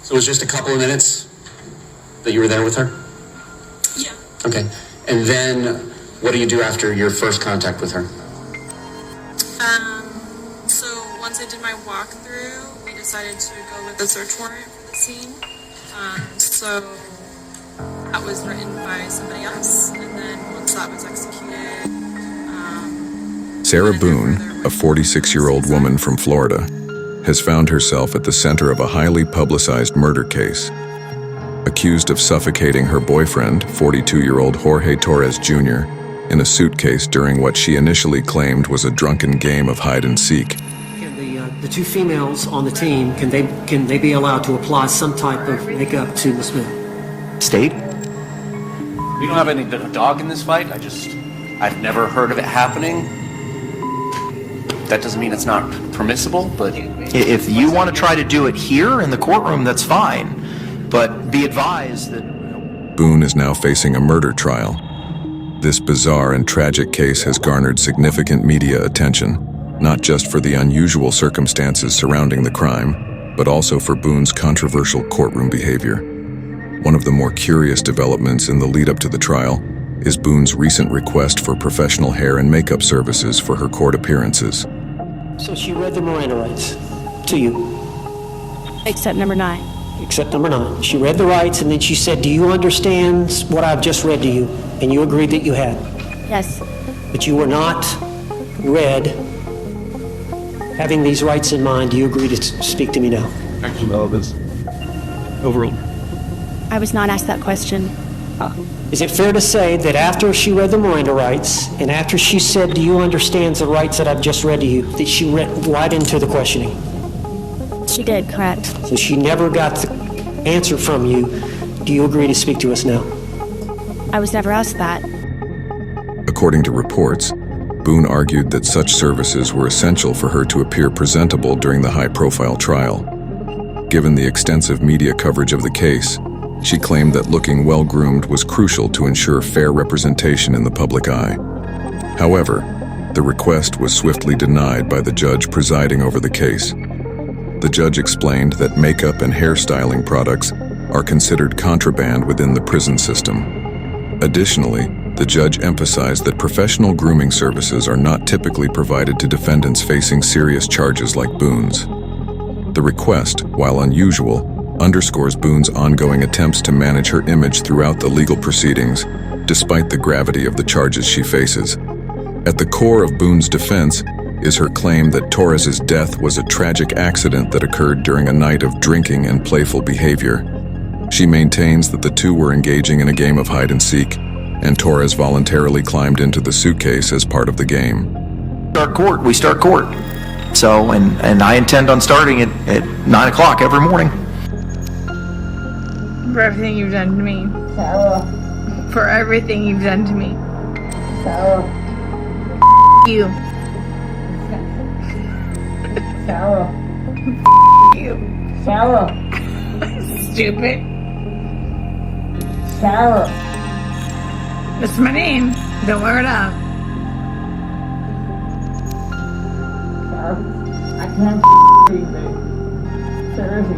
So it was just a couple of minutes that you were there with her? Yeah. Okay. And then what do you do after your first contact with her? So once I did my walkthrough, we decided to go with the search warrant for the scene. So that was written by somebody else, and then once that was executed, Sarah Boone, a 46-year-old woman from Florida, has found herself at the center of a highly publicized murder case. Accused of suffocating her boyfriend, 42-year-old Jorge Torres Jr., in a suitcase during what she initially claimed was a drunken game of hide-and-seek. Can the two females on the team, can they be allowed to apply some type of makeup to Miss Boone? State? We don't have any dog in this fight. I've never heard of it happening. That doesn't mean it's not permissible, but... If you want to try to do it here in the courtroom, that's fine. But be advised that... Boone is now facing a murder trial. This bizarre and tragic case has garnered significant media attention, not just for the unusual circumstances surrounding the crime, but also for Boone's controversial courtroom behavior. One of the more curious developments in the lead-up to the trial is Boone's recent request for professional hair and makeup services for her court appearances. So she read the Miranda rights to you? Except number 9. Except number 9. She read the rights, and then she said, do you understand what I've just read to you? And you agreed that you had. Yes. But you were not read having these rights in mind. Do you agree to speak to me now? Actually, no, this overruled. I was not asked that question. Is it fair to say that after she read the Miranda rights, and after she said, do you understand the rights that I've just read to you, that she went right into the questioning? She did, correct. So she never got the answer from you. Do you agree to speak to us now? I was never asked that. According to reports, Boone argued that such services were essential for her to appear presentable during the high-profile trial. Given the extensive media coverage of the case, she claimed that looking well-groomed was crucial to ensure fair representation in the public eye. However, the request was swiftly denied by the judge presiding over the case. The judge explained that makeup and hairstyling products are considered contraband within the prison system. Additionally, the judge emphasized that professional grooming services are not typically provided to defendants facing serious charges like Boone's. The request, while unusual, underscores Boone's ongoing attempts to manage her image throughout the legal proceedings, despite the gravity of the charges she faces. At the core of Boone's defense is her claim that Torres's death was a tragic accident that occurred during a night of drinking and playful behavior. She maintains that the two were engaging in a game of hide-and-seek, and Torres voluntarily climbed into the suitcase as part of the game. We start court. So, and I intend on starting it at 9 o'clock every morning. For everything you've done to me. Sarah. For everything you've done to me. Sarah. You. Sarah. You. Sarah. Stupid. Sarah. That's my name. Don't wear it up. Sarah. I can't breathe, babe. Seriously.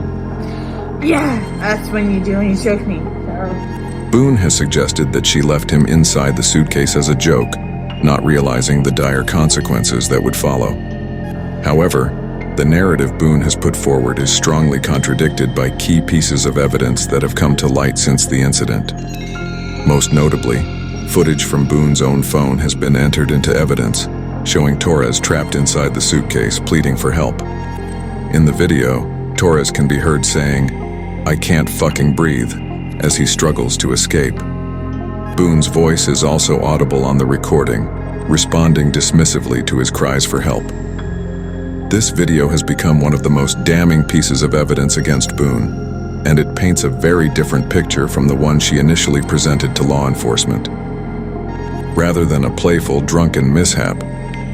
Yeah, that's when you do when you choke me. Sarah. Boone has suggested that she left him inside the suitcase as a joke, not realizing the dire consequences that would follow. However, the narrative Boone has put forward is strongly contradicted by key pieces of evidence that have come to light since the incident. Most notably, footage from Boone's own phone has been entered into evidence, showing Torres trapped inside the suitcase pleading for help. In the video, Torres can be heard saying, "I can't fucking breathe," as he struggles to escape. Boone's voice is also audible on the recording, responding dismissively to his cries for help. This video has become one of the most damning pieces of evidence against Boone, and it paints a very different picture from the one she initially presented to law enforcement. Rather than a playful, drunken mishap,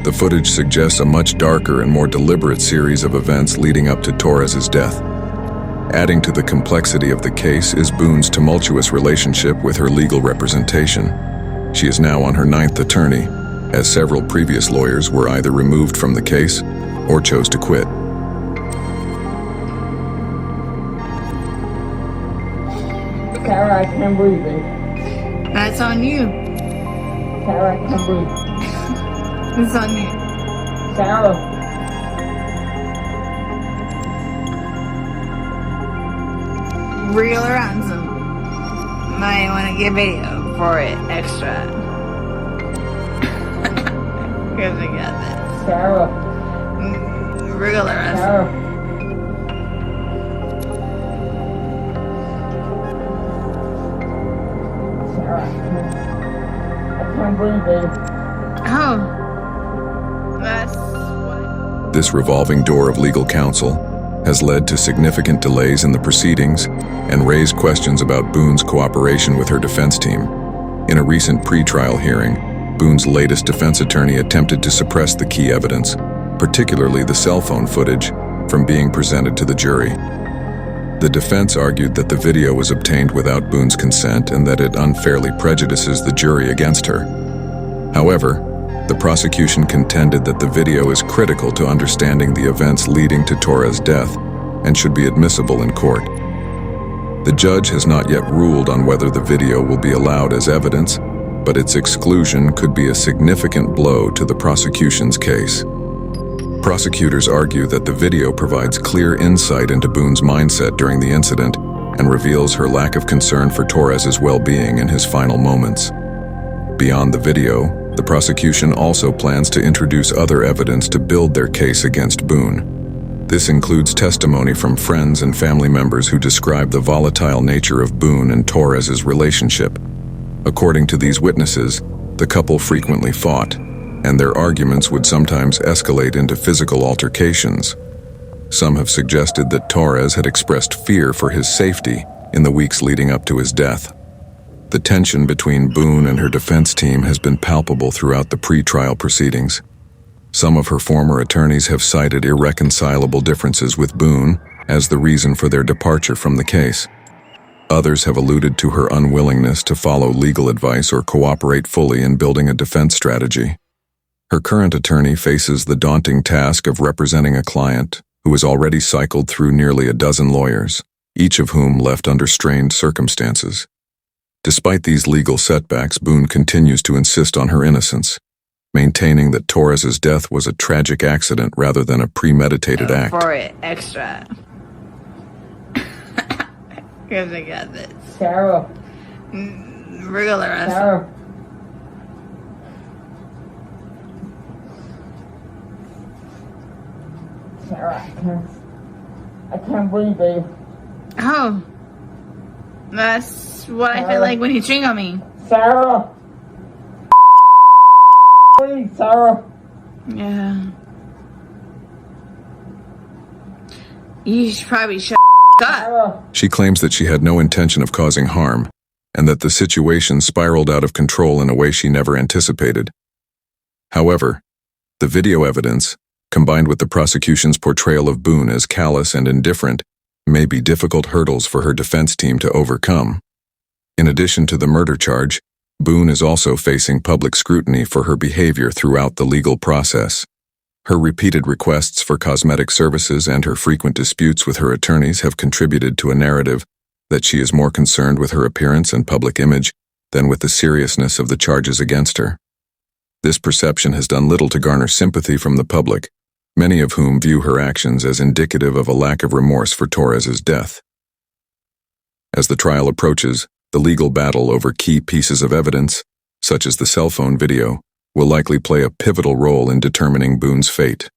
the footage suggests a much darker and more deliberate series of events leading up to Torres's death. Adding to the complexity of the case is Boone's tumultuous relationship with her legal representation. She is now on her 9th attorney, as several previous lawyers were either removed from the case or chose to quit. Sarah, I can't breathe, babe. That's on you. Sarah, I can't breathe. It's on you. Sarah. Real or ransom. Might want to get video for it extra. Because I got this. Sarah. Real or ransom. Sarah. Sarah, I can't breathe, babe. Oh. That's what... This revolving door of legal counsel has led to significant delays in the proceedings and raised questions about Boone's cooperation with her defense team. In a recent pretrial hearing, Boone's latest defense attorney attempted to suppress the key evidence, particularly the cell phone footage, from being presented to the jury. The defense argued that the video was obtained without Boone's consent and that it unfairly prejudices the jury against her. However, the prosecution contended that the video is critical to understanding the events leading to Torres' death and should be admissible in court. The judge has not yet ruled on whether the video will be allowed as evidence, but its exclusion could be a significant blow to the prosecution's case. Prosecutors argue that the video provides clear insight into Boone's mindset during the incident and reveals her lack of concern for Torres' well-being in his final moments. Beyond the video, the prosecution also plans to introduce other evidence to build their case against Boone. This includes testimony from friends and family members who describe the volatile nature of Boone and Torres' relationship. According to these witnesses, the couple frequently fought, and their arguments would sometimes escalate into physical altercations. Some have suggested that Torres had expressed fear for his safety in the weeks leading up to his deth. The tension between Boone and her defense team has been palpable throughout the pre-trial proceedings. Some of her former attorneys have cited irreconcilable differences with Boone as the reason for their departure from the case. Others have alluded to her unwillingness to follow legal advice or cooperate fully in building a defense strategy. Her current attorney faces the daunting task of representing a client who has already cycled through nearly a dozen lawyers, each of whom left under strained circumstances. Despite these legal setbacks, Boone continues to insist on her innocence, maintaining that Torres' death was a tragic accident rather than a premeditated act. For it extra. Because I got this. Sarah. Real or ransom. Sarah. Sarah, I can't breathe, babe. Oh. That's what I feel like when you ching on me. Sarah. Breathe, Sarah. Yeah. You should probably shut up. Sarah. She claims that she had no intention of causing harm, and that the situation spiraled out of control in a way she never anticipated. However, the video evidence, combined with the prosecution's portrayal of Boone as callous and indifferent, may be difficult hurdles for her defense team to overcome. In addition to the murder charge, Boone is also facing public scrutiny for her behavior throughout the legal process. Her repeated requests for cosmetic services and her frequent disputes with her attorneys have contributed to a narrative that she is more concerned with her appearance and public image than with the seriousness of the charges against her. This perception has done little to garner sympathy from the public, many of whom view her actions as indicative of a lack of remorse for Torres' death. As the trial approaches, the legal battle over key pieces of evidence, such as the cell phone video, will likely play a pivotal role in determining Boone's fate.